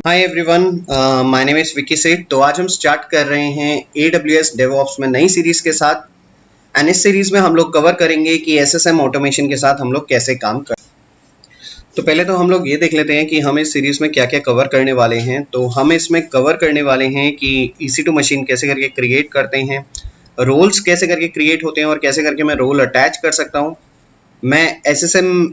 Hi everyone, my name is Vicky सेठ। तो आज हम स्टार्ट कर रहे हैं AWS DevOps में नई सीरीज के साथ। एंड इस सीरीज में हम लोग कवर करेंगे कि SSM ऑटोमेशन के साथ हम लोग कैसे काम कर। तो पहले तो हम लोग ये देख लेते हैं कि हम इस सीरीज में क्या क्या कवर करने वाले हैं। तो हम इसमें कवर करने वाले हैं कि EC2 मशीन कैसे करके क्रिएट करते हैं, रोल्स कैसे करके क्रिएट होते हैं और कैसे करके मैं रोल अटैच कर सकता हूँ, मैं SSM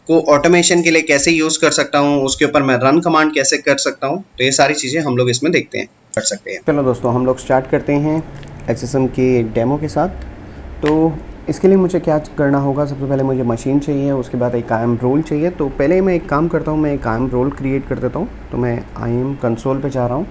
को ऑटोमेशन के लिए कैसे यूज़ कर सकता हूँ, उसके ऊपर मैं रन कमांड कैसे कर सकता हूँ। तो ये सारी चीज़ें हम लोग इसमें देखते हैं, कर सकते हैं। चलो दोस्तों, हम लोग स्टार्ट करते हैं SSM के डेमो के साथ। तो इसके लिए मुझे क्या करना होगा, सबसे पहले मुझे मशीन चाहिए, उसके बाद एक IAM रोल चाहिए। तो पहले मैं एक काम करता हूँ, मैं एक IAM रोल क्रिएट कर देता हूँ। तो मैं IAM कंसोल पे जा रहा हूँ।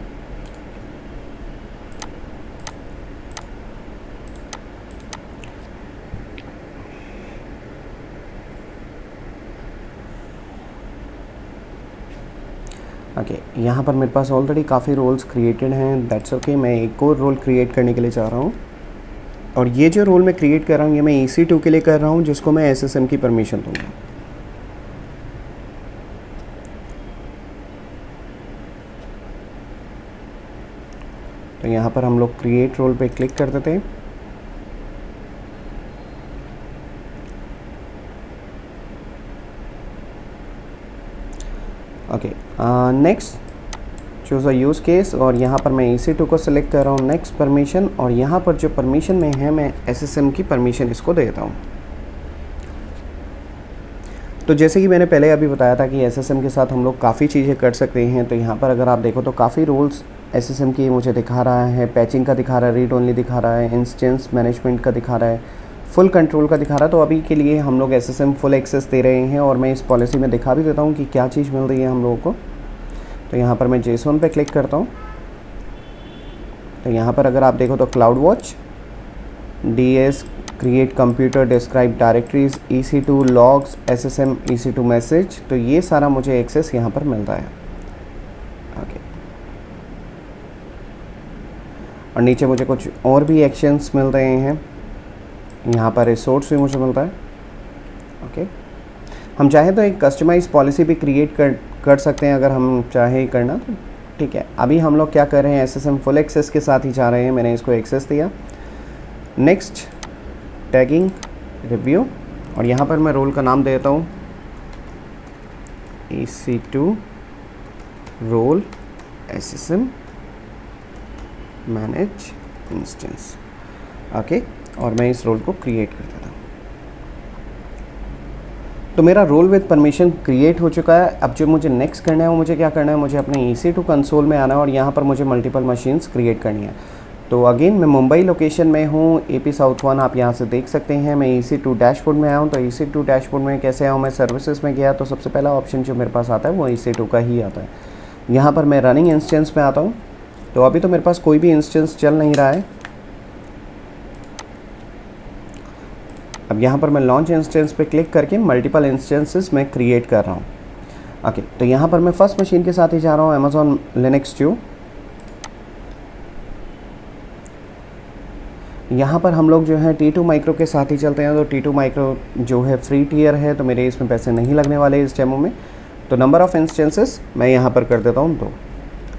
ओके, यहाँ पर मेरे पास ऑलरेडी काफ़ी रोल्स क्रिएटेड हैं, दैट्स ओके। मैं एक और रोल क्रिएट करने के लिए चाह रहा हूँ, और ये जो रोल मैं क्रिएट कर रहा हूँ ये मैं EC2 के लिए कर रहा हूँ, जिसको मैं SSM की परमिशन दूँगा। तो यहाँ पर हम लोग क्रिएट रोल पे क्लिक कर देते हैं। Okay, next choose a use case, और यहाँ पर मैं EC2 को सिलेक्ट कर रहा हूँ, नेक्स्ट परमिशन, और यहाँ पर जो परमिशन में है मैं SSM की परमिशन इसको देता हूँ। तो जैसे कि मैंने पहले अभी बताया था कि SSM के साथ हम लोग काफ़ी चीज़ें कर सकते हैं। तो यहाँ पर अगर आप देखो तो काफ़ी रोल्स SSM की मुझे दिखा रहा है, पैचिंग का दिखा रहा है, रीड ओनली दिखा रहा है, इंस्टेंस मैनेजमेंट का दिखा रहा है, फुल कंट्रोल का दिखा रहा है। तो अभी के लिए हम लोग SSM फुल एक्सेस दे रहे हैं, और मैं इस पॉलिसी में दिखा भी देता हूँ कि क्या चीज़ मिल रही है हम लोगों को। तो यहाँ पर मैं JSON पे क्लिक करता हूँ। तो यहाँ पर अगर आप देखो तो cloud watch, DS, create computer, describe directories, EC2 logs, SSM EC2 message, तो ये सारा मुझे एक्सेस यहाँ पर मिलता है। ओके, और नीचे मुझे कुछ और भी एक्शंस मिल रहे हैं, यहाँ पर रिसोर्स भी मुझे मिलता है। ओके, हम चाहें तो एक कस्टमाइज पॉलिसी भी क्रिएट कर सकते हैं, अगर हम चाहें करना तो ठीक है। अभी हम लोग क्या कर रहे हैं, SSM फुल एक्सेस के साथ ही जा रहे हैं। मैंने इसको एक्सेस दिया, नेक्स्ट टैगिंग रिव्यू, और यहाँ पर मैं रोल का नाम देता हूँ EC2 role SSM manage instance. Okay, और मैं इस रोल को क्रिएट कर देता हूँ। तो मेरा रोल विद परमिशन क्रिएट हो चुका है। अब जो मुझे नेक्स्ट करना है वो मुझे क्या करना है, मुझे अपने EC2 कंसोल में आना है, और यहाँ पर मुझे मल्टीपल मशीन्स क्रिएट करनी है। तो अगेन मैं मुंबई लोकेशन में हूँ, AP साउथ 1 आप यहाँ से देख सकते हैं। मैं EC2 डैशबोर्ड में आया हूँ। तो EC2 डैशबोर्ड में कैसे आया हूँ, मैं सर्विसेज में गया तो सबसे पहला ऑप्शन जो मेरे पास आता है वो EC2 का ही आता है। यहाँ पर मैं रनिंग इंस्टेंस में आता हूँ। तो अभी तो मेरे पास कोई भी इंस्टेंस चल नहीं रहा है। अब यहाँ पर मैं लॉन्च इंस्टेंस पे क्लिक करके मल्टीपल इंस्टेंसेस मैं क्रिएट कर रहा हूँ। ओके, तो यहाँ पर मैं फर्स्ट मशीन के साथ ही जा रहा हूँ, Amazon Linux 2। यहाँ पर हम लोग जो है T2 माइक्रो के साथ ही चलते हैं। तो T2 माइक्रो जो है फ्री टियर है, तो मेरे इसमें पैसे नहीं लगने वाले इस डेमो में। तो नंबर ऑफ़ इंस्टेंसेस मैं यहाँ पर कर देता हूँ 2।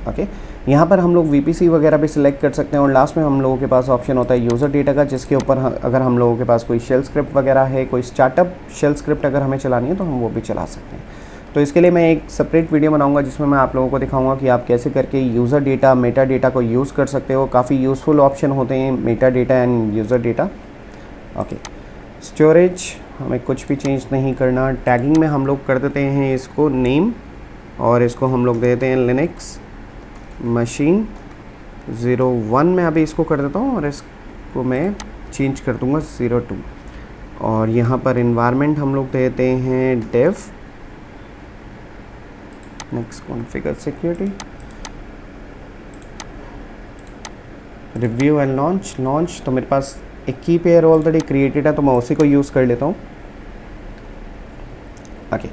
ओके, यहाँ पर हम लोग VPC वगैरह भी सिलेक्ट कर सकते हैं, और लास्ट में हम लोगों के पास ऑप्शन होता है यूज़र डेटा का, जिसके ऊपर अगर हम लोगों के पास कोई शेल स्क्रिप्ट वगैरह है, कोई स्टार्टअप शेल स्क्रिप्ट अगर हमें चलानी है तो हम वो भी चला सकते हैं। तो इसके लिए मैं एक सेपरेट वीडियो बनाऊंगा जिसमें मैं आप लोगों को दिखाऊंगा कि आप कैसे करके यूज़र डेटा, मेटा डेटा को यूज़ कर सकते हो। काफ़ी यूज़फुल ऑप्शन होते हैं Meta data end user data. Okay, storage हमें कुछ भी चेंज नहीं करना। टैगिंग में हम लोग कर देते हैं इसको नेम, और इसको हम लोग देते हैं लिनक्स मशीन 01 में अभी इसको कर देता हूँ, और इसको मैं चेंज कर दूँगा 02। और यहाँ पर इन्वायरमेंट हम लोग देते हैं dev. Next configure security, review and launch. तो मेरे पास एक की पेयर ऑलरेडी क्रिएटेड है, तो मैं उसी को यूज़ कर लेता हूँ। ओके,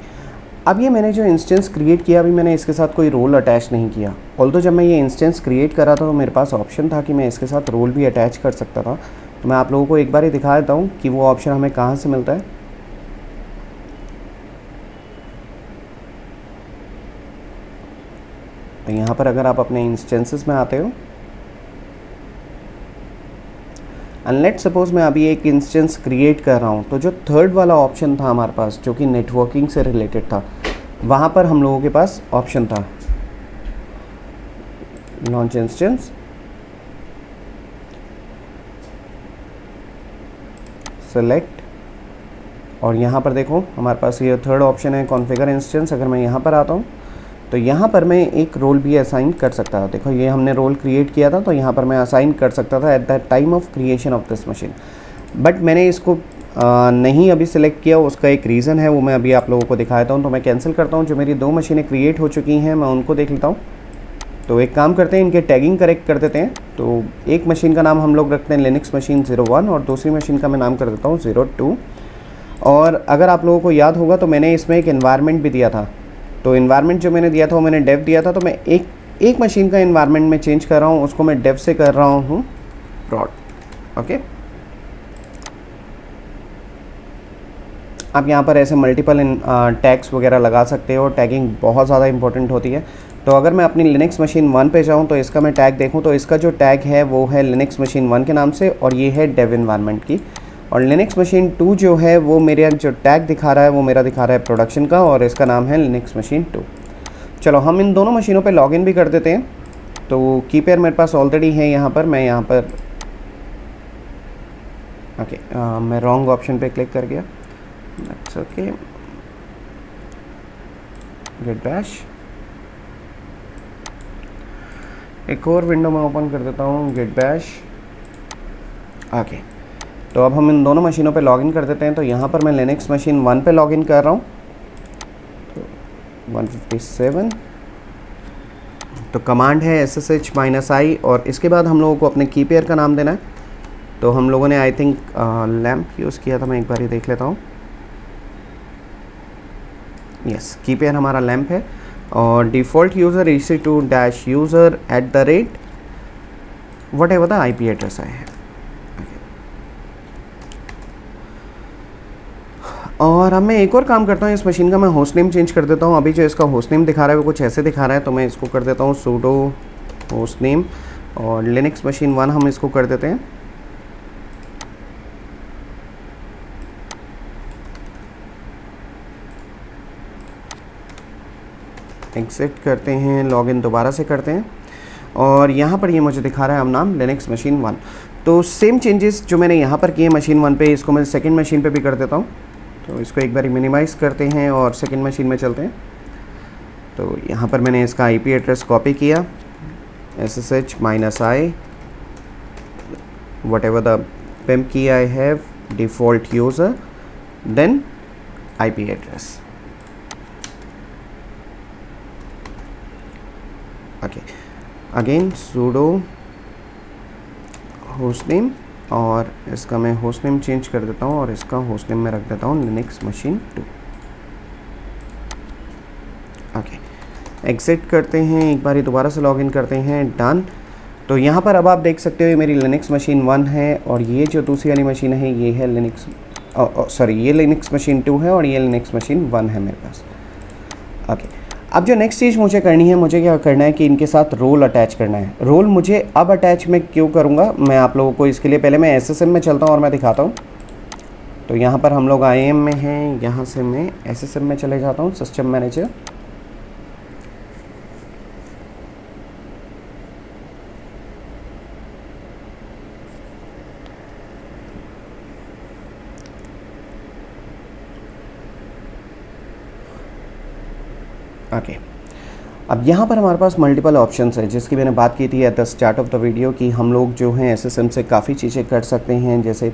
अब ये मैंने जो इंस्टेंस क्रिएट किया, अभी मैंने इसके साथ कोई रोल अटैच नहीं किया। ऑल्दो जब मैं ये इंस्टेंस क्रिएट कर रहा था तो मेरे पास ऑप्शन था कि मैं इसके साथ रोल भी अटैच कर सकता था। तो मैं आप लोगों को एक बार ही दिखा देता हूँ कि वो ऑप्शन हमें कहाँ से मिलता है। तो यहाँ पर अगर आप अपने इंस्टेंसेस में आते हो, एंड लेट सपोज मैं अभी एक इंस्टेंस क्रिएट कर रहा हूँ, तो जो थर्ड वाला ऑप्शन था हमारे पास जो कि नेटवर्किंग से रिलेटेड था, वहाँ पर हम लोगों के पास ऑप्शन था लॉन्च इंस्टेंस, सेलेक्ट, और यहाँ पर देखो हमारे पास ये थर्ड ऑप्शन है कॉन्फ़िगर इंस्टेंस। अगर मैं यहाँ पर आता हूँ तो यहाँ पर मैं एक रोल भी असाइन कर सकता था। देखो ये हमने रोल क्रिएट किया था, तो यहाँ पर मैं असाइन कर सकता था at the time of creation of this machine, but मैंने इसको नहीं अभी सिलेक्ट किया। उसका एक रीज़न है, वो मैं अभी आप लोगों को दिखाता हूँ। तो मैं कैंसिल करता हूँ, जो मेरी 2 मशीनें क्रिएट हो चुकी हैं मैं उनको देख लेता हूँ। तो एक काम करते हैं, इनके टैगिंग करेक्ट कर देते हैं। तो एक मशीन का नाम हम लोग रखते हैं लिनक्स मशीन 01 और दूसरी मशीन का मैं नाम कर देता हूँ 02। और अगर आप लोगों को याद होगा तो मैंने इसमें एक एनवायरनमेंट भी दिया था। तो एनवायरनमेंट जो मैंने दिया था वो मैंने डेव दिया था। तो मैं एक मशीन का एनवायरनमेंट में चेंज कर रहा हूँ, उसको मैं डेव से कर रहा हूँ prod। ओके, आप यहाँ पर ऐसे मल्टीपल टैग्स वगैरह लगा सकते हो। टैगिंग बहुत ज़्यादा इंपॉर्टेंट होती है। तो अगर मैं अपनी लिनक्स मशीन 1 पे जाऊँ तो इसका मैं टैग देखूँ तो इसका जो टैग है वो है लिनक्स मशीन 1 के नाम से, और ये है डेव एनवायरनमेंट की। और लिनक्स मशीन 2 जो है वो मेरे जो टैग दिखा रहा है वो मेरा दिखा रहा है प्रोडक्शन का, और इसका नाम है लिनक्स मशीन 2। चलो हम इन दोनों मशीनों पे लॉगिन भी कर देते हैं। तो कीपेयर मेरे पास ऑलरेडी है यहाँ पर। मैं यहाँ पर ओके मैं रॉन्ग ऑप्शन पे क्लिक कर गया। That's okay, get bash. एक और विंडो में ओपन कर देता हूँ, गेट बैश। ओके, तो अब हम इन दोनों मशीनों पे लॉगिन कर देते हैं। तो यहाँ पर मैं लिनक्स मशीन 1 पे लॉगिन कर रहा हूँ, तो 157। तो कमांड है ssh-i, और इसके बाद हम लोगों को अपने कीपेयर का नाम देना है। तो हम लोगों ने आई थिंक लैम्प यूज़ किया था, मैं एक बार ही देख लेता हूँ। यस, कीपेयर हमारा लैम्प है। और default user EC2-user@ whatever the IP address है। और अब मैं एक और काम करता हूँ, इस मशीन का मैं होस्ट नेम चेंज कर देता हूँ। अभी जो इसका होस्ट नेम दिखा रहा है वो कुछ ऐसे दिखा रहा है, तो मैं इसको कर देता हूँ sudo होस्ट नेम, और लिनक्स मशीन 1 हम इसको कर देते हैं। एग्जिट करते हैं, लॉगिन दोबारा से करते हैं, और यहाँ पर ये मुझे दिखा रहा है अब नाम लिनक्स मशीन 1। तो सेम चेंजेस जो मैंने यहाँ पर किए मशीन 1 पे, इसको मैं सेकंड मशीन पे भी कर देता हूँ। तो इसको एक बार मिनिमाइज़ करते हैं और सेकंड मशीन में चलते हैं। तो यहाँ पर मैंने इसका IP एड्रेस कॉपी किया, ssh-i whatever the pimp key I have, default user, then IP address। Okay, again sudo host name, और इसका मैं होस्ट नेम चेंज कर देता हूँ और इसका होस्ट नेम मैं रख देता हूँ लिनक्स मशीन 2। ओके, एग्जिट करते हैं, एक बार दोबारा से लॉगिन करते हैं, डन। तो यहाँ पर अब आप देख सकते हो ये मेरी लिनक्स मशीन 1 है, और ये जो दूसरी वाली मशीन है ये है लिनक्स ये लिनक्स मशीन 2 है, और ये लिनक्स मशीन 1 है मेरे पास। ओके, अब जो नेक्स्ट चीज़ मुझे करनी है, मुझे क्या करना है कि इनके साथ रोल अटैच करना है। रोल मुझे अब अटैच मैं क्यों करूँगा, मैं आप लोगों को इसके लिए पहले मैं SSM में चलता हूँ और मैं दिखाता हूँ। तो यहाँ पर हम लोग IAM में हैं, यहाँ से मैं SSM में चले जाता हूँ, सिस्टम मैनेजर। ओके, अब यहाँ पर हमारे पास मल्टीपल ऑप्शंस है, जिसकी मैंने बात की थी at the start of the video कि हम लोग जो हैं SSM से काफ़ी चीज़ें कर सकते हैं। जैसे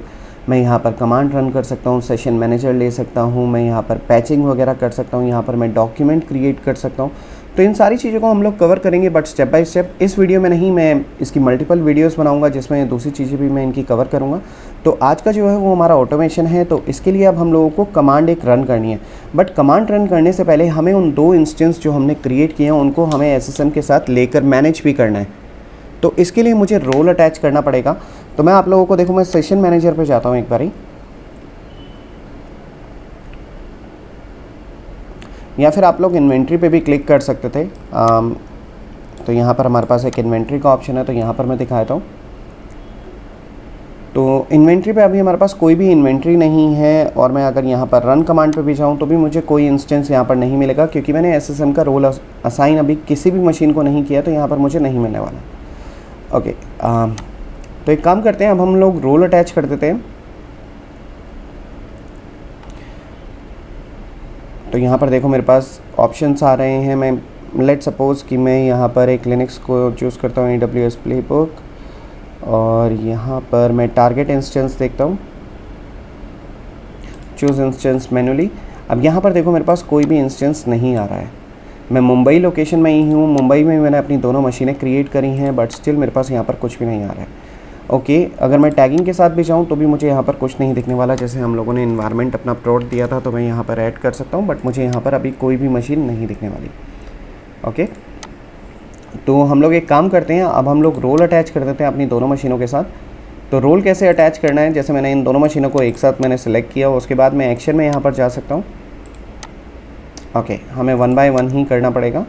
मैं यहाँ पर कमांड रन कर सकता हूँ, सेशन मैनेजर ले सकता हूँ, मैं यहाँ पर पैचिंग वगैरह कर सकता हूँ, यहाँ पर मैं डॉक्यूमेंट क्रिएट कर सकता हूँ। तो इन सारी चीज़ों को हम लोग कवर करेंगे, बट स्टेप बाय स्टेप। इस वीडियो में नहीं, मैं इसकी मल्टीपल वीडियोस बनाऊंगा जिसमें दूसरी चीज़ें भी मैं इनकी कवर करूंगा। तो आज का जो है वो हमारा ऑटोमेशन है। तो इसके लिए अब हम लोगों को कमांड एक रन करनी है, बट कमांड रन करने से पहले हमें उन 2 इंस्टेंस जो हमने क्रिएट किए हैं उनको हमें SSM के साथ लेकर मैनेज भी करना है। तो इसके लिए मुझे रोल अटैच करना पड़ेगा। तो मैं आप लोगों को देखो, मैं सेशन मैनेजर पर जाता हूँ एक बारी, या फिर आप लोग इन्वेंट्री पे भी क्लिक कर सकते थे। तो यहाँ पर हमारे पास एक इन्वेंट्री का ऑप्शन है, तो यहाँ पर मैं दिखाता हूँ। तो इन्वेंट्री पे अभी हमारे पास कोई भी इन्वेंट्री नहीं है, और मैं अगर यहाँ पर रन कमांड पे भी जाऊँ तो भी मुझे कोई इंस्टेंस यहाँ पर नहीं मिलेगा, क्योंकि मैंने एसएसएम का रोल असाइन अभी किसी भी मशीन को नहीं किया, तो यहाँ पर मुझे नहीं मिलने वाला। ओके, तो एक काम करते हैं, अब हम लोग रोल अटैच कर देते हैं। तो यहाँ पर देखो मेरे पास ऑप्शंस आ रहे हैं। मैं लेट सपोज़ कि मैं यहाँ पर एक लिनक्स को चूज़ करता हूँ, AWS प्लेबुक, और यहाँ पर मैं टारगेट इंस्टेंस देखता हूँ, चूज़ इंस्टेंस मैनुअली। अब यहाँ पर देखो मेरे पास कोई भी इंस्टेंस नहीं आ रहा है। मैं मुंबई लोकेशन में ही हूँ, मुंबई में मैंने अपनी दोनों मशीनें क्रिएट करी हैं, बट स्टिल मेरे पास यहाँ पर कुछ भी नहीं आ रहा है। ओके, अगर मैं टैगिंग के साथ भी जाऊँ तो भी मुझे यहाँ पर कुछ नहीं दिखने वाला। जैसे हम लोगों ने इन्वायरमेंट अपना प्लॉट दिया था, तो मैं यहाँ पर ऐड कर सकता हूँ, बट मुझे यहाँ पर अभी कोई भी मशीन नहीं दिखने वाली। ओके, तो हम लोग एक काम करते हैं, अब हम लोग रोल अटैच कर देते हैं अपनी दोनों मशीनों के साथ। तो रोल कैसे अटैच करना है, जैसे मैंने इन दोनों मशीनों को एक साथ मैंने सेलेक्ट किया, उसके बाद मैं एक्शन में यहाँ पर जा सकता हूँ। ओके, हमें 1 बाय 1 ही करना पड़ेगा।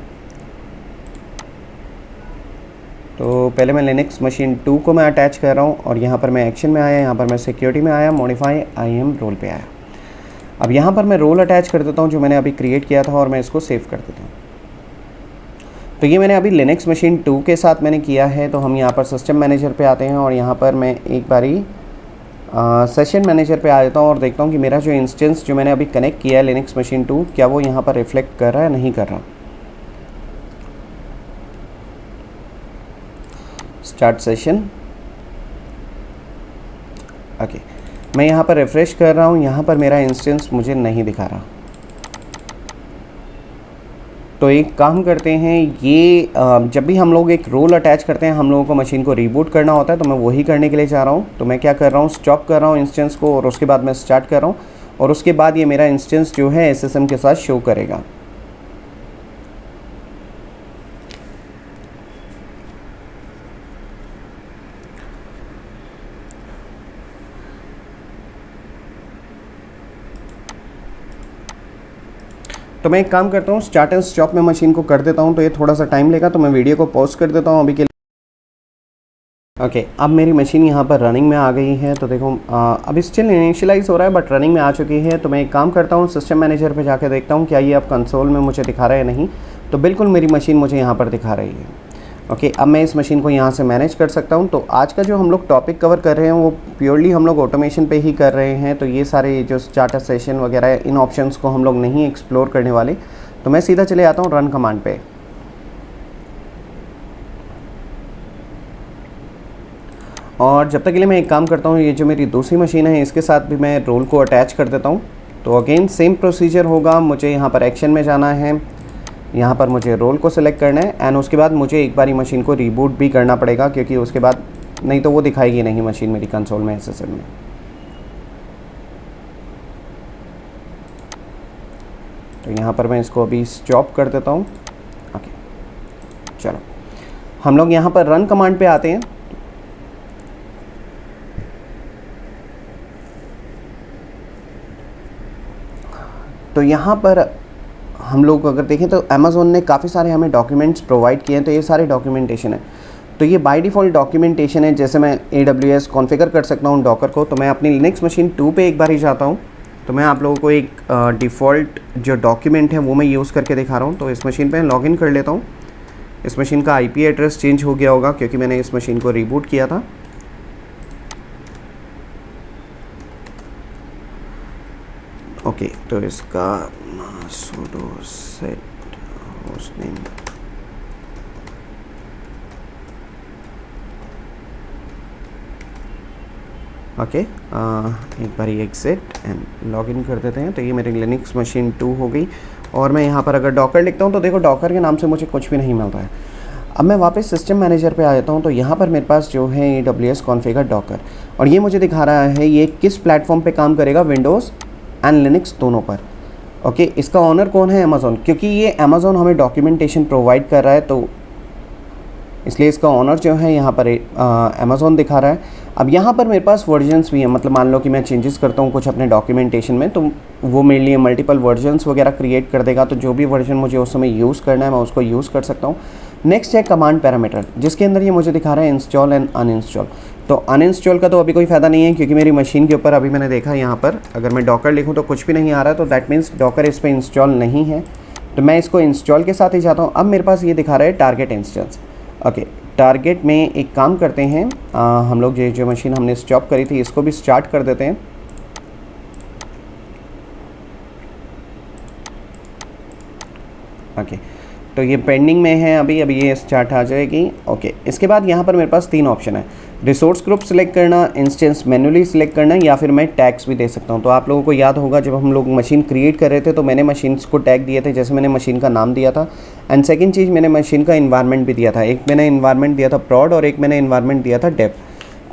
तो पहले मैं लिनक्स मशीन 2 को मैं अटैच कर रहा हूँ, और यहाँ पर मैं एक्शन में आया, यहाँ पर मैं सिक्योरिटी में आया, मॉडिफाई IAM रोल पे आया। अब यहाँ पर मैं रोल अटैच कर देता हूँ जो मैंने अभी क्रिएट किया था, और मैं इसको सेव कर देता हूँ। तो ये मैंने अभी लिनक्स मशीन 2 के साथ मैंने किया है। तो हम यहाँ पर सिस्टम मैनेजर पे आते हैं, और यहाँ पर मैं एक बारी सेशन मैनेजर पे आ जाता हूँ और देखता हूँ कि मेरा जो इंस्टेंस जो मैंने अभी कनेक्ट किया है लिनक्स मशीन 2, क्या वो यहाँ पर रिफ्लेक्ट कर रहा है, नहीं कर रहा। Start session. ओके, मैं यहाँ पर रिफ्रेश कर रहा हूँ, यहाँ पर मेरा इंस्टेंस मुझे नहीं दिखा रहा। तो एक काम करते हैं, ये जब भी हम लोग एक रोल अटैच करते हैं, हम लोगों को मशीन को रीबूट करना होता है, तो मैं वही करने के लिए जा रहा हूँ। तो मैं क्या कर रहा हूँ, स्टॉप कर रहा हूँ इंस्टेंस को, और उसके बाद मैं स्टार्ट कर रहा हूँ, और उसके बाद ये मेरा इंस्टेंस जो है SSM के साथ शो करेगा। तो मैं एक काम करता हूँ, स्टार्ट एंड स्टॉप में मशीन को कर देता हूँ, तो ये थोड़ा सा टाइम लेगा, तो मैं वीडियो को पॉज कर देता हूँ अभी के लिए। ओके, अब मेरी मशीन यहाँ पर रनिंग में आ गई है। तो देखो अभी स्टिल इनिशियलाइज हो रहा है, बट रनिंग में आ चुकी है। तो मैं एक काम करता हूँ, सिस्टम मैनेजर पे जाकर देखता हूँ क्या ये अब कंसोल में मुझे दिखा रहा है, नहीं। तो बिल्कुल मेरी मशीन मुझे यहाँ पर दिखा रही है। ओके, अब मैं इस मशीन को यहाँ से मैनेज कर सकता हूँ। तो आज का जो हम लोग टॉपिक कवर कर रहे हैं वो प्योरली हम लोग ऑटोमेशन पे ही कर रहे हैं। तो ये सारे जो स्टार्टर सेशन वगैरह, इन ऑप्शंस को हम लोग नहीं एक्सप्लोर करने वाले। तो मैं सीधा चले आता हूँ रन कमांड पे। और जब तक के लिए मैं एक काम करता हूँ, ये जो मेरी दूसरी मशीन है इसके साथ भी मैं रोल को अटैच कर देता हूँ। तो अगेन सेम प्रोसीजर होगा, मुझे यहाँ पर एक्शन में जाना है, यहाँ पर मुझे रोल को सिलेक्ट करना है, एंड उसके बाद मुझे एक बारी मशीन को रीबूट भी करना पड़ेगा, क्योंकि उसके बाद नहीं तो वो दिखाएगी नहीं मशीन मेरी कंसोल में SSM में। तो यहाँ पर मैं इसको अभी स्टॉप कर देता हूँ। ओके, चलो हम लोग यहाँ पर रन कमांड पे आते हैं। तो यहाँ पर हम लोग अगर देखें तो अमेज़ॉन ने काफ़ी सारे हमें डॉक्यूमेंट्स प्रोवाइड किए हैं। तो ये सारे डॉक्यूमेंटेशन है। तो ये बाय डिफ़ॉल्ट डॉक्यूमेंटेशन है। जैसे मैं AWS कॉन्फ़िगर कर सकता हूँ डॉकर को। तो मैं अपनी लिनक्स मशीन 2 पे एक बार ही जाता हूँ। तो मैं आप लोगों को एक डिफ़ॉल्ट जो डॉक्यूमेंट है वो मैं यूज़ करके दिखा रहा हूँ। तो इस मशीन पे लॉगिन कर लेता हूँ। इस मशीन का IP एड्रेस चेंज हो गया होगा क्योंकि मैंने इस मशीन को रीबूट किया था। ओके, तो इसका sudo set hostname। ओके, एक बार एग्जिट एंड लॉगिन कर देते हैं। तो ये मेरी लिनक्स मशीन 2 हो गई। और मैं यहाँ पर अगर डॉकर लिखता हूँ तो देखो डॉकर के नाम से मुझे कुछ भी नहीं मिल रहा है। अब मैं वापस सिस्टम मैनेजर पे आ जाता हूँ। तो यहाँ पर मेरे पास जो है AWS कॉन्फ़िगर डॉकर, और ये मुझे दिखा रहा है ये किस प्लेटफॉर्म पे काम करेगा, विंडोज़ एंड लिनक्स दोनों पर। ओके, इसका ऑनर कौन है, अमेज़ॉन, क्योंकि ये अमेज़ॉन हमें डॉक्यूमेंटेशन प्रोवाइड कर रहा है, तो इसलिए इसका ऑनर जो है यहाँ पर अमेज़ॉन दिखा रहा है। अब यहाँ पर मेरे पास वर्जन्स भी हैं, मतलब मान लो कि मैं चेंजेस करता हूँ कुछ अपने डॉक्यूमेंटेशन में, तो वो मेरे लिए मल्टीपल वर्जन्स वगैरह क्रिएट कर देगा। तो जो भी वर्जन मुझे उस समय यूज़ करना है मैं उसको यूज़ कर सकता हूँ। नेक्स्ट है कमांड पैरामीटर, जिसके अंदर ये मुझे दिखा रहा है इंस्टॉल एंड अनइंस्टॉल। तो अनइंस्टॉल का तो अभी कोई फ़ायदा नहीं है, क्योंकि मेरी मशीन के ऊपर अभी मैंने देखा यहाँ पर अगर मैं डॉकर लिखूँ तो कुछ भी नहीं आ रहा है, तो दैट मीन्स डॉकर इस पर इंस्टॉल नहीं है। तो मैं इसको इंस्टॉल के साथ ही जाता हूँ। अब मेरे पास ये दिखा रहा है टारगेट इंस्टेंस। ओके, टारगेट में एक काम करते हैं, हम लोग ये जो मशीन हमने स्टॉप करी थी इसको भी स्टार्ट कर देते हैं। ओके, तो ये पेंडिंग में है अभी ये स्टार्ट आ जाएगी। ओके, इसके बाद यहाँ पर मेरे पास 3 ऑप्शन है, रिसोर्स ग्रुप सेलेक्ट करना, इंस्टेंस मैन्युअली सिलेक्ट करना, या फिर मैं टैग्स भी दे सकता हूँ। तो आप लोगों को याद होगा जब हम लोग मशीन क्रिएट कर रहे थे तो मैंने मशीन्स को टैग दिए थे, जैसे मैंने मशीन का नाम दिया था, एंड सेकेंड चीज़ मैंने मशीन का इन्वायरमेंट भी दिया था। एक मैंने इन्वायरमेंट दिया था प्रॉड और एक मैंने इन्वायरमेंट दिया था डेव।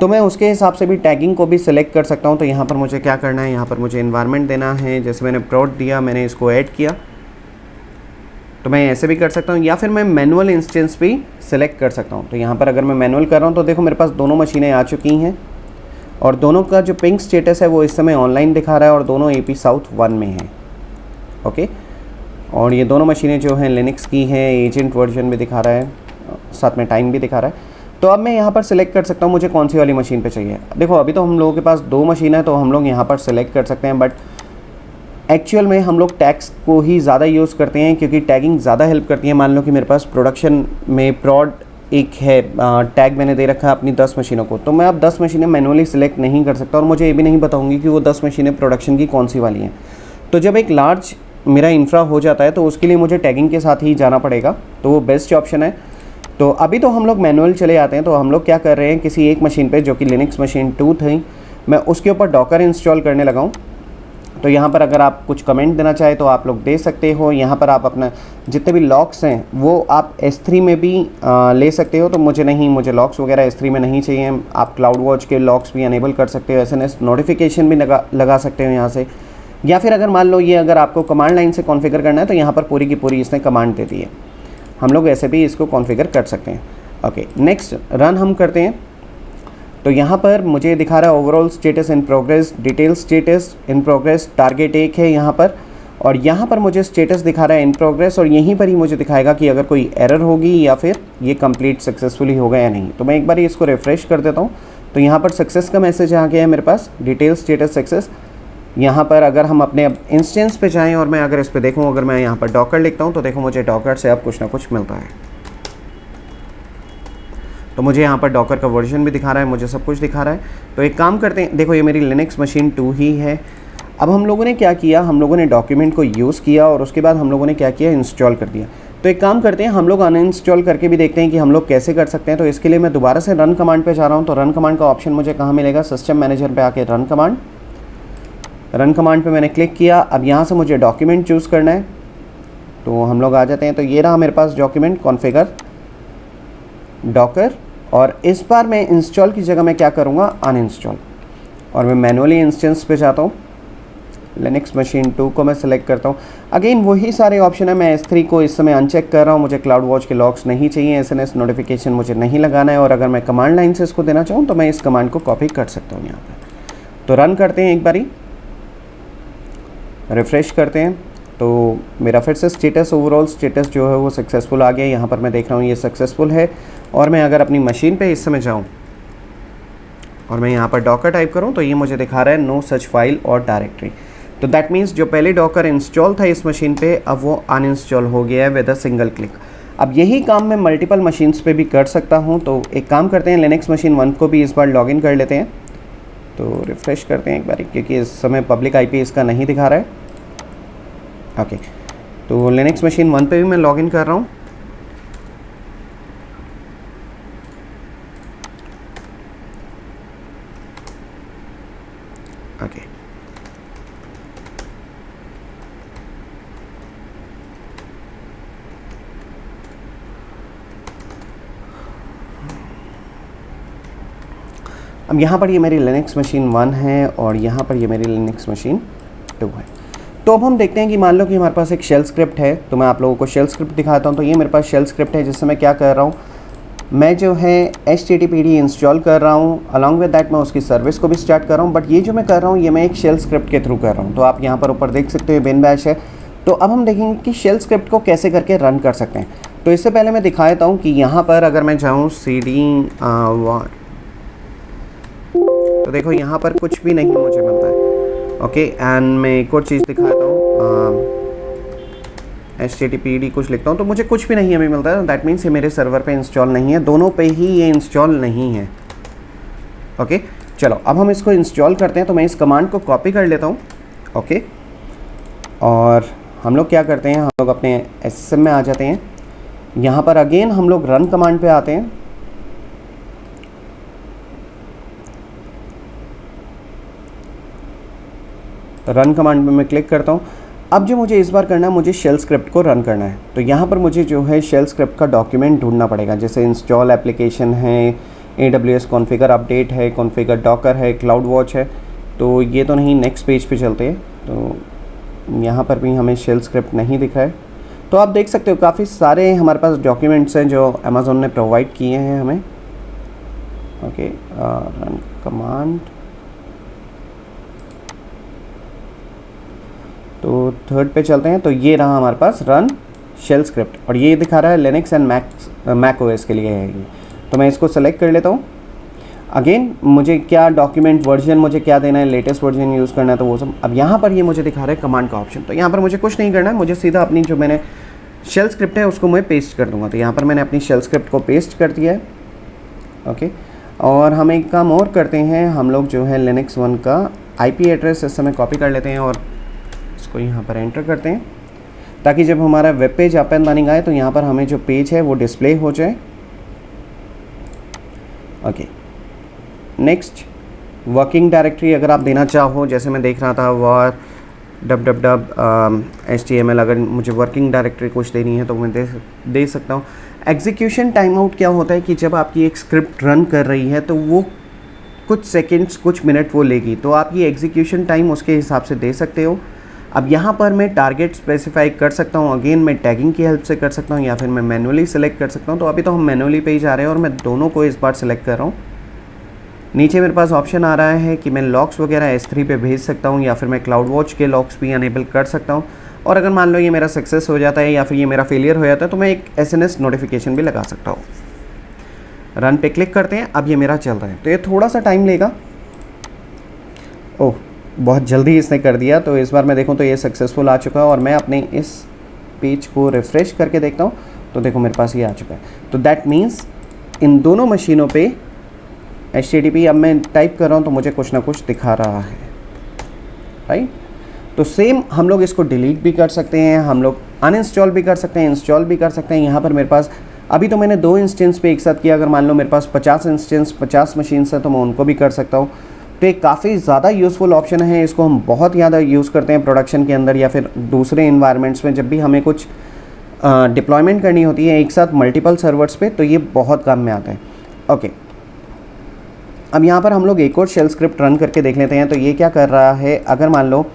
तो मैं उसके हिसाब से भी टैगिंग को भी सिलेक्ट कर सकता हूँ। तो यहाँ पर मुझे क्या करना है, यहाँ पर मुझे इन्वायरमेंट देना है, जैसे मैंने प्रॉड दिया मैंने इसको ऐड किया, तो मैं ऐसे भी कर सकता हूँ, या फिर मैं मैनुअल इंस्टेंस भी सिलेक्ट कर सकता हूँ। तो यहाँ पर अगर मैं मैनुअल कर रहा हूँ तो देखो मेरे पास दोनों मशीनें आ चुकी हैं और दोनों का जो पिंक स्टेटस है वो इस समय ऑनलाइन दिखा रहा है और दोनों AP साउथ 1 में हैं। ओके, और ये दोनों मशीनें जो हैं लिनक्स की हैं, एजेंट वर्जन भी दिखा रहा है, साथ में टाइम भी दिखा रहा है। तो अब मैं यहाँ पर सिलेक्ट कर सकता हूँ मुझे कौन सी वाली मशीन पे चाहिए। देखो अभी तो हम लोगों के पास 2 मशीन है तो हम लोग यहाँ पर सिलेक्ट कर सकते हैं, बट एक्चुअल में हम लोग टैग्स को ही ज़्यादा यूज़ करते हैं, क्योंकि टैगिंग ज़्यादा हेल्प करती है। मान लो कि मेरे पास प्रोडक्शन में प्रॉड एक है, टैग मैंने दे रखा है अपनी 10 मशीनों को, तो मैं अब 10 मशीनें मैनुअली सिलेक्ट नहीं कर सकता और मुझे ये भी नहीं बताऊंगी कि वो 10 मशीनें प्रोडक्शन की कौन सी वाली हैं। तो जब एक लार्ज मेरा इंफ्रा हो जाता है तो उसके लिए मुझे टैगिंग के साथ ही जाना पड़ेगा, तो वो बेस्ट ऑप्शन है। तो अभी तो हम लोग मैनुअल चले आते हैं। तो हम लोग क्या कर रहे हैं, किसी एक मशीन पे जो कि लिनक्स मशीन 2 थी, मैं उसके ऊपर डॉकर इंस्टॉल करने लगा हूँ। तो यहाँ पर अगर आप कुछ कमेंट देना चाहे तो आप लोग दे सकते हो। यहाँ पर आप अपना जितने भी लॉक्स हैं वो आप S3 में भी ले सकते हो। तो मुझे लॉक्स वगैरह S3 में नहीं चाहिए। आप क्लाउड वॉच के लॉक्स भी अनेबल कर सकते हो, SNS नोटिफिकेशन भी लगा सकते हो यहाँ से। या फिर अगर मान लो ये अगर आपको कमांड लाइन से कॉन्फ़िगर करना है तो यहाँ पर पूरी की पूरी इसने कमांड दे दी है, हम लोग ऐसे भी इसको कॉन्फ़िगर कर सकते हैं। ओके, नेक्स्ट रन हम करते हैं। तो यहाँ पर मुझे दिखा रहा है overall status in progress, detail status in progress, target 1 है यहाँ पर, और यहाँ पर मुझे स्टेटस दिखा रहा है इन प्रोग्रेस, और यहीं पर ही मुझे दिखाएगा कि अगर कोई एरर होगी या फिर ये कंप्लीट सक्सेसफुली होगा या नहीं। तो मैं एक बार इसको रिफ़्रेश कर देता हूँ। तो यहाँ पर सक्सेस का मैसेज आ गया है मेरे पास, डिटेल स्टेटस सक्सेस। यहाँ पर अगर हम अपने अब इंस्टेंस पे जाएँ और मैं अगर इस पर देखूँ, अगर मैं यहाँ पर डॉकर लिखता हूँ तो देखो मुझे डॉकर से अब कुछ ना कुछ मिलता है। तो मुझे यहाँ पर डॉकर का वर्जन भी दिखा रहा है, मुझे सब कुछ दिखा रहा है। तो एक काम करते हैं, देखो ये मेरी लिनक्स मशीन 2 ही है। अब हम लोगों ने क्या किया, हम लोगों ने डॉक्यूमेंट को यूज़ किया और उसके बाद हम लोगों ने क्या किया, इंस्टॉल कर दिया। तो एक काम करते हैं, हम लोग अनइंस्टॉल करके भी देखते हैं कि हम लोग कैसे कर सकते हैं। तो इसके लिए मैं दोबारा से रन कमांड पे जा रहा हूँ। तो रन कमांड का ऑप्शन मुझे कहाँ मिलेगा, सिस्टम मैनेजर पे आके रन कमांड पे मैंने क्लिक किया। अब यहाँ से मुझे डॉक्यूमेंट चूज़ करना है, तो हम लोग आ जाते हैं। तो ये रहा मेरे पास डॉक्यूमेंट, कॉन्फ़िगर डॉकर, और इस बार मैं इंस्टॉल की जगह मैं क्या करूँगा, अनइंस्टॉल, और मैं मैनुअली इंस्टेंस पे जाता हूँ। लिनक्स मशीन 2 को मैं सेलेक्ट करता हूँ। अगेन वही सारे ऑप्शन है। मैं S3 को इस समय अनचेक कर रहा हूँ, मुझे क्लाउड वॉच के लॉक्स नहीं चाहिए, SNS नोटिफिकेशन मुझे नहीं लगाना है, और अगर मैं कमांड लाइन से इसको देना चाहूँ तो मैं इस कमांड को कॉपी कर सकता हूँ यहाँ पर। तो रन करते हैं, एक बारी रिफ़्रेश करते हैं। तो मेरा फिर से स्टेटस, ओवरऑल स्टेटस जो है वो सक्सेसफुल आ गया। यहाँ पर मैं देख रहा हूँ ये सक्सेसफुल है। और मैं अगर अपनी मशीन पे इस समय जाऊँ और मैं यहाँ पर डॉकर टाइप करूँ तो ये मुझे दिखा रहा है नो सच फाइल और डायरेक्टरी। तो दैट मीन्स जो पहले डॉकर इंस्टॉल था इस मशीन पे अब वो अनइंस्टॉल हो गया है विद अ सिंगल क्लिक। अब यही काम मैं मल्टीपल मशीन्स पे भी कर सकता हूँ। तो एक काम करते हैं, लिनक्स मशीन 1 को भी इस बार लॉगिन कर लेते हैं। तो रिफ़्रेश करते हैं एक बार, क्योंकि इस समय पब्लिक IP इसका नहीं दिखा रहा है। ओके, तो लिनक्स मशीन 1 पे भी मैं लॉगिन कर रहा हूँ। ओके, अब यहाँ पर ये मेरी लिनक्स मशीन 1 है और यहाँ पर ये मेरी लिनक्स मशीन 2 है। तो अब हम देखते हैं कि मान लो कि हमारे पास एक शेल स्क्रिप्ट है। तो मैं आप लोगों को शेल स्क्रिप्ट दिखाता हूँ। तो ये मेरे पास शेल स्क्रिप्ट है, जिससे मैं क्या कर रहा हूँ, मैं जो है HTTPD इंस्टॉल कर रहा हूँ, अलॉन्ग विद दैट मैं उसकी सर्विस को भी स्टार्ट कर रहा हूँ। बट ये जो मैं कर रहा हूँ ये मैं एक शेल स्क्रिप्ट के थ्रू कर रहा हूँ। तो आप यहाँ पर ऊपर देख सकते हो बिन बैश है। तो अब हम देखेंगे कि शेल स्क्रिप्ट को कैसे करके रन कर सकते हैं। तो इससे पहले मैं दिखा देता हूँ कि यहाँ पर अगर मैं जाऊँ CD वार, तो देखो यहाँ पर कुछ भी नहीं मुझे मिलता है। ओके, एंड मैं एक और चीज़ दिखाता हूँ, HTTPD कुछ लिखता हूँ तो मुझे कुछ भी नहीं अभी मिलता है। दैट मीन्स ये मेरे सर्वर पे इंस्टॉल नहीं है, दोनों पे ही ये इंस्टॉल नहीं है। ओके, चलो अब हम इसको इंस्टॉल करते हैं। तो मैं इस कमांड को कॉपी कर लेता हूँ। ओके, और हम लोग क्या करते हैं, हम लोग अपने SSM में आ जाते हैं। यहाँ पर अगेन हम लोग रन कमांड पे आते हैं। रन कमांड पे मैं क्लिक करता हूँ। अब जो मुझे इस बार करना है, मुझे शेल स्क्रिप्ट को रन करना है। तो यहाँ पर मुझे जो है शेल स्क्रिप्ट का डॉक्यूमेंट ढूंढना पड़ेगा, जैसे इंस्टॉल एप्लीकेशन है, AWS कॉन्फ़िगर अपडेट है, कॉन्फ़िगर डॉकर है, क्लाउड वॉच है। तो ये तो नहीं, नेक्स्ट पेज पे चलते हैं। तो यहाँ पर भी हमें शेल स्क्रिप्ट नहीं दिख रहा है। तो आप देख सकते हो काफ़ी सारे हमारे पास डॉक्यूमेंट्स हैं जो अमेज़ॉन ने प्रोवाइड किए हैं हमें। ओके, रन कमांड, तो थर्ड पे चलते हैं। तो ये रहा हमारे पास रन शेल स्क्रिप्ट, और ये दिखा रहा है लिनक्स एंड मैक OS के लिए है ये। तो मैं इसको सेलेक्ट कर लेता हूँ। अगेन मुझे क्या डॉक्यूमेंट वर्जन मुझे क्या देना है, लेटेस्ट वर्जन यूज़ करना है, तो वो सब। अब यहाँ पर ये मुझे दिखा रहा है कमांड का ऑप्शन। तो यहाँ पर मुझे कुछ नहीं करना है, मुझे सीधा अपनी जो मैंने शेल स्क्रिप्ट है उसको मैं पेस्ट कर दूँगा। तो यहाँ पर मैंने अपनी शेल स्क्रिप्ट को पेस्ट कर दिया है। ओके, और हम एक काम और करते हैं, हम लोग जो है लिनक्स 1 का IP एड्रेस इस समय कॉपी कर लेते हैं और इसको यहाँ पर एंटर करते हैं, ताकि जब हमारा web page up and running आए तो यहाँ पर हमें जो पेज है वो डिस्प्ले हो जाए। ओके, नेक्स्ट वर्किंग डायरेक्टरी अगर आप देना चाहो, जैसे मैं देख रहा था var HTML, अगर मुझे वर्किंग डायरेक्टरी कुछ देनी है तो मैं दे सकता हूँ। एग्जीक्यूशन टाइम आउट क्या होता है कि जब आपकी एक स्क्रिप्ट रन कर रही है तो वो कुछ सेकेंड्स कुछ मिनट वो लेगी, तो आप ये एग्जीक्यूशन टाइम उसके हिसाब से दे सकते हो। अब यहाँ पर मैं टारगेट स्पेसिफाई कर सकता हूँ, अगेन मैं टैगिंग की हेल्प से कर सकता हूँ, या फिर मैं मैनुअली सेलेक्ट कर सकता हूँ। तो अभी तो हम मैनुअली पे ही जा रहे हैं और मैं दोनों को इस बार सेलेक्ट कर रहा हूँ। नीचे मेरे पास ऑप्शन आ रहा है कि मैं लॉक्स वगैरह S3 पे भेज सकता हूँ, या फिर मैं क्लाउड वॉच के लॉक्स भी अनेबल कर सकता हूँ। और अगर मान लो ये मेरा सक्सेस हो जाता है या फिर ये मेरा फेलियर हो जाता है तो मैं एक SMS नोटिफिकेशन भी लगा सकता हूँ। रन पे क्लिक करते हैं। अब ये मेरा चल रहा है, तो ये थोड़ा सा टाइम लेगा। ओह, बहुत जल्दी इसने कर दिया। तो इस बार मैं देखूं तो ये सक्सेसफुल आ चुका है, और मैं अपने इस पेज को रिफ़्रेश करके देखता हूं तो देखो मेरे पास ये आ चुका है। तो दैट मीन्स इन दोनों मशीनों पे HTTP अब मैं टाइप कर रहा हूं तो मुझे कुछ ना कुछ दिखा रहा है, राइट। तो सेम हम लोग इसको डिलीट भी कर सकते हैं, हम लोग अनइंस्टॉल भी कर सकते हैं, इंस्टॉल भी कर सकते हैं। यहाँ पर मेरे पास अभी तो मैंने 2 इंस्टेंस पे एक साथ किया, अगर मान लो मेरे पास 50 इंस्टेंस 50 मशीन्स है तो मैं उनको भी कर सकता हूँ। तो एक काफ़ी ज़्यादा यूज़फुल ऑप्शन है, इसको हम बहुत ज़्यादा यूज़ करते हैं प्रोडक्शन के अंदर या फिर दूसरे इन्वायरमेंट्स में। जब भी हमें कुछ डिप्लॉयमेंट करनी होती है एक साथ मल्टीपल सर्वर्स पे, तो ये बहुत काम में आता है। ओके, अब यहाँ पर हम लोग एक और शेल स्क्रिप्ट रन करके देख लेते हैं। तो ये क्या कर रहा है, अगर मान लो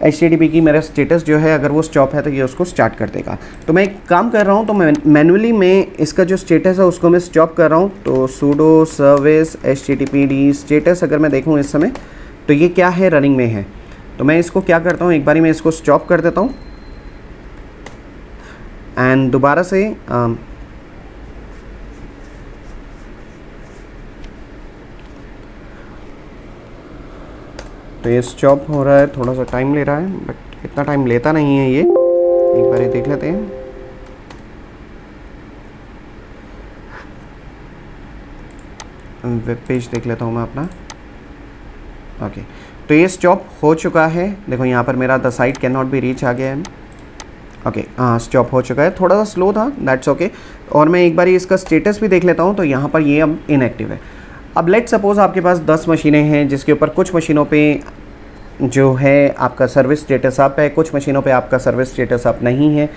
HTTP की मेरा स्टेटस जो है अगर वो स्टॉप है तो ये उसको स्टार्ट कर देगा। तो मैं एक काम कर रहा हूँ, तो मैं मैनुअली में इसका जो स्टेटस है उसको मैं स्टॉप कर रहा हूँ। तो sudo service HTTPD स्टेटस अगर मैं देखूँ इस समय तो ये क्या है, रनिंग में है। तो मैं इसको क्या करता हूँ, एक बारी मैं इसको स्टॉप कर देता हूँ एंड दोबारा से तो ये स्टॉप हो रहा है, थोड़ा सा टाइम ले रहा है, बट इतना टाइम लेता नहीं है ये। एक बार देख लेते हैं। वेब पेज देख लेता हूँ मैं अपना। ओके, तो ये स्टॉप हो चुका है। देखो यहाँ पर मेरा the site can not be reach आ गया है। ओके, हाँ स्टॉप हो चुका है, थोड़ा सा स्लो था, दैट्स ओके। और मैं एक बार इसका स्टेटस भी देख लेता हूँ। तो यहाँ पर ये अब इनएक्टिव है। अब लेट सपोज़ आपके पास 10 मशीनें हैं, जिसके ऊपर कुछ मशीनों पे जो है आपका सर्विस स्टेटस अप है, कुछ मशीनों पे आपका सर्विस स्टेटस अप नहीं है।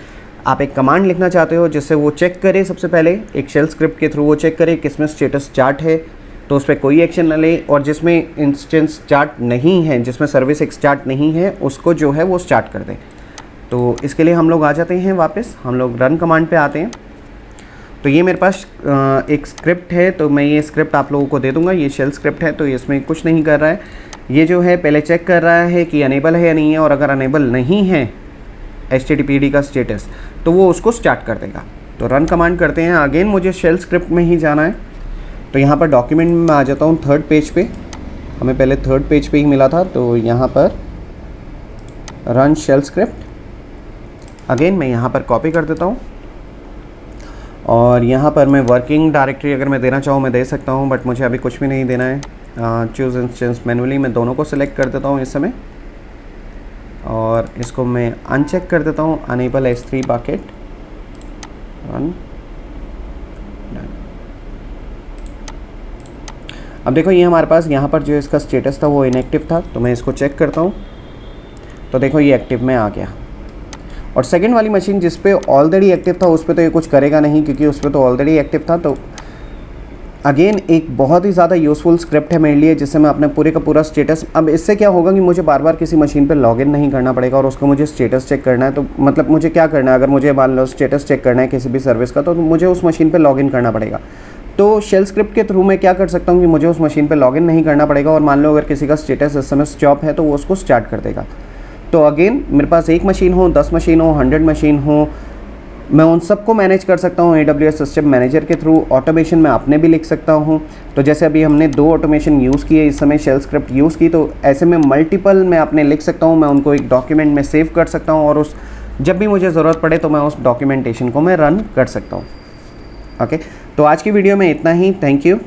आप एक कमांड लिखना चाहते हो जिससे वो चेक करे, सबसे पहले एक शेल स्क्रिप्ट के थ्रू वो चेक करे किसमें स्टेटस चार्ट है, तो उस पर कोई एक्शन न ले, और जिसमें इंस्टेंस चार्ट नहीं है, जिसमें सर्विस एक स्टार्ट नहीं है, उसको जो है वो स्टार्ट कर दें। तो इसके लिए हम लोग आ जाते हैं वापस, हम लोग रन कमांड पे आते हैं। तो ये मेरे पास एक स्क्रिप्ट है, तो मैं ये स्क्रिप्ट आप लोगों को दे दूंगा। ये शेल स्क्रिप्ट है, तो इसमें कुछ नहीं कर रहा है। ये जो है पहले चेक कर रहा है कि अनेबल है या नहीं है, और अगर अनेबल नहीं है HTTPD का स्टेटस तो वो उसको स्टार्ट कर देगा। तो रन कमांड करते हैं। अगेन मुझे शेल स्क्रिप्ट में ही जाना है, तो यहाँ पर डॉक्यूमेंट में मैं आ जाता हूँ थर्ड पेज पे। हमें पहले थर्ड पेज पे ही मिला था, तो यहाँ पर रन शेल स्क्रिप्ट। अगेन मैं यहाँ पर कॉपी कर देता हूँ और यहाँ पर मैं वर्किंग डायरेक्टरी अगर मैं देना चाहूँ मैं दे सकता हूँ, बट मुझे अभी कुछ भी नहीं देना है। चूज़ इंस्टेंस मैनुअली मैं दोनों को सिलेक्ट कर देता हूँ इस समय, और इसको मैं अनचेक कर देता हूँ, अनेबल S3 बकेट रन। अब देखो ये हमारे पास यहाँ पर जो इसका स्टेटस था वो इनएक्टिव था, तो मैं इसको चेक करता हूँ, तो देखो ये एक्टिव में आ गया। और सेकंड वाली मशीन जिस पे ऑलरेडी एक्टिव था उस पे तो ये कुछ करेगा नहीं, क्योंकि उस पे तो ऑलरेडी एक्टिव था। तो अगेन एक बहुत ही ज़्यादा यूज़फुल स्क्रिप्ट है मेरे लिए, जिससे मैं अपने पूरे का पूरा स्टेटस, अब इससे क्या होगा कि मुझे बार बार किसी मशीन पे लॉगिन नहीं करना पड़ेगा और उसको मुझे स्टेटस चेक करना है। तो मतलब मुझे क्या करना है, अगर मुझे मान लो स्टेटस चेक करना है किसी भी सर्विस का, तो मुझे उस मशीन पर लॉगिन करना पड़ेगा। तो शेल स्क्रिप्ट के थ्रू मैं क्या कर सकता हूँ कि मुझे उस मशीन पर लॉगिन नहीं करना पड़ेगा, और मान लो अगर किसी का स्टेटस इस समय स्टॉप है तो वो उसको स्टार्ट कर देगा। तो अगेन मेरे पास एक मशीन हो, 10 मशीन हो, 100 मशीन हो, मैं उन सबको मैनेज कर सकता हूँ AWS सिस्टम मैनेजर के थ्रू। ऑटोमेशन मैं अपने भी लिख सकता हूँ। तो जैसे अभी हमने 2 ऑटोमेशन यूज़ किए इस समय, शेल स्क्रिप्ट यूज़ की, तो ऐसे में मल्टीपल मैं अपने लिख सकता हूँ। मैं उनको एक डॉक्यूमेंट में सेव कर सकता हूँ, और उस जब भी मुझे ज़रूरत पड़े तो मैं उस डॉक्यूमेंटेशन को मैं रन कर सकता हूँ। ओके, तो आज की वीडियो में इतना ही। Thank you.